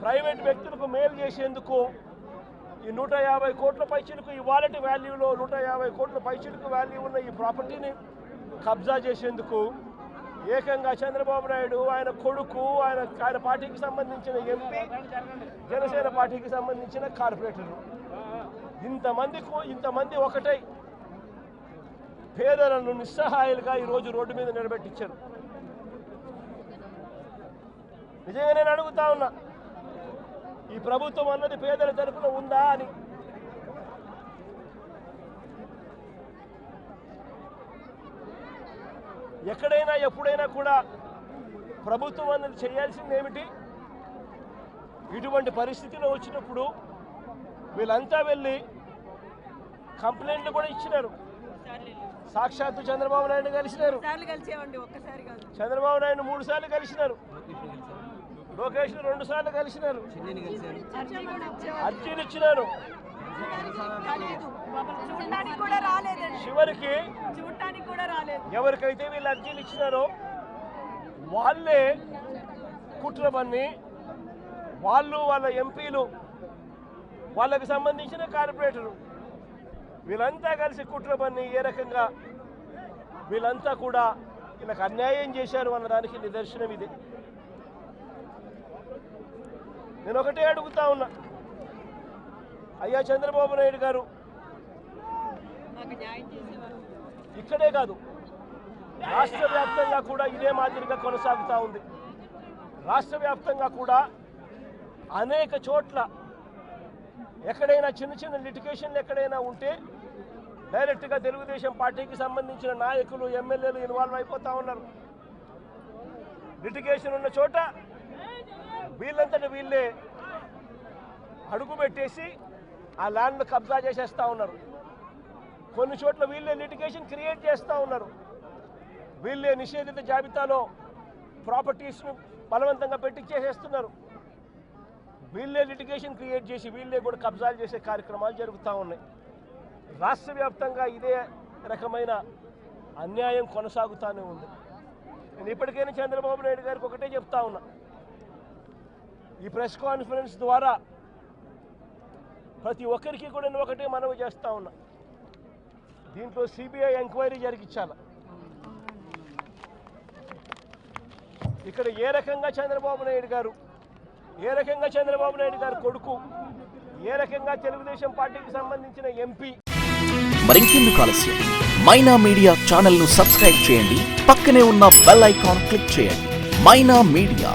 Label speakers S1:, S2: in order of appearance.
S1: Private వ్యక్తులకు మేలు చేసేందుకు ఈ 150 కోట్ల పైచిలకు ఇవాళటి వాల్యూలో 150 కోట్ల పైచిలకు వాల్యూ ఉన్న ఈ ప్రాపర్టీని కబ్జా చేసేందుకు ఏకంగా చంద్రబాబు నాయుడు, ఆయన కొడుకు, ఆయన పార్టీకి సంబంధించిన ఎంపీ, జనసేన పార్టీకి సంబంధించిన కార్పొరేటర్లు ఇంతమంది ఒకటై పేదలను నిస్సహాయాలుగా ఈరోజు రోడ్డు మీద నిలబెట్టించారు. నిజంగా నేను అడుగుతా ఉన్నా, ఈ ప్రభుత్వం అన్నది పేదల తరపున ఉందా అని. ఎక్కడైనా ఎప్పుడైనా కూడా ప్రభుత్వం అన్నది చేయాల్సింది ఏమిటి? ఇటువంటి పరిస్థితిలో వచ్చినప్పుడు వీళ్ళంతా వెళ్ళి కంప్లైంట్లు కూడా ఇచ్చినారు. సాక్షాత్తు చంద్రబాబు నాయుడు కలిసినారు. చంద్రబాబు నాయుడు 3 సార్లు కలిసినారు. లోకేష్ 2 సార్లు కలిసినారు. అర్జీలు ఇచ్చినారు. చివరికి ఎవరికైతే వీళ్ళు అర్జీలు ఇచ్చినారో వాళ్ళే కుట్ర పన్ని, వాళ్ళ ఎంపీలు, వాళ్ళకి సంబంధించిన కార్పొరేటరు వీళ్ళంతా కలిసి కుట్ర పన్ని ఏ రకంగా వీళ్ళంతా కూడా వీళ్ళకి అన్యాయం చేశారు అన్నదానికి నిదర్శనం ఇది. నేను ఒకటే అడుగుతా ఉన్నా, అయ్యా చంద్రబాబు నాయుడు గారు, ఇక్కడే కాదు రాష్ట్ర వ్యాప్తంగా కూడా ఇదే మాదిరిగా కొనసాగుతూ ఉంది. రాష్ట్ర వ్యాప్తంగా కూడా అనేక చోట్ల ఎక్కడైనా చిన్న లిటిగేషన్లు ఎక్కడైనా ఉంటే డైరెక్ట్గా తెలుగుదేశం పార్టీకి సంబంధించిన నాయకులు, ఎమ్మెల్యేలు ఇన్వాల్వ్ అయిపోతూ ఉన్నారు. లిటిగేషన్ ఉన్న చోట వీళ్ళంతటి వీళ్ళే అడుగు పెట్టేసి ఆ ల్యాండ్ను కబ్జా చేసేస్తూ ఉన్నారు. కొన్ని చోట్ల వీళ్ళే లిటిగేషన్ క్రియేట్ చేస్తూ ఉన్నారు. వీళ్ళే నిషేధిత జాబితాలో ప్రాపర్టీస్ను బలవంతంగా పెట్టించేసేస్తున్నారు. వీళ్ళే లిటిగేషన్ క్రియేట్ చేసి వీళ్ళే కూడా కబ్జాలు చేసే కార్యక్రమాలు జరుగుతూ ఉన్నాయి. రాష్ట్ర వ్యాప్తంగా ఇదే రకమైన అన్యాయం కొనసాగుతూనే ఉంది. నేను ఇప్పటికైనా చంద్రబాబు నాయుడు గారికి ఒకటే చెప్తా ఉన్నా, ఈ ప్రెస్ కాన్ఫరెన్స్ ద్వారా ప్రతి ఒక్కరికి కూడా నేను ఒకటే మనవి చేస్తూ ఉన్నా, దీంట్లో సిబిఐ ఎంక్వైరీ జరిగించాలి. ఇక్కడ ఏ రకంగా చంద్రబాబు నాయుడు గారు కొడుకు, ఏ రకంగా తెలుగుదేశం పార్టీకి సంబంధించిన ఎంపీ.
S2: మరింకెందుకు ఆలస్యం, మైనా మీడియా ఛానల్ ను సబ్స్క్రైబ్ చేయండి, పక్కనే ఉన్న బెల్ ఐకాన్ క్లిక్ చేయండి. మైనా మీడియా.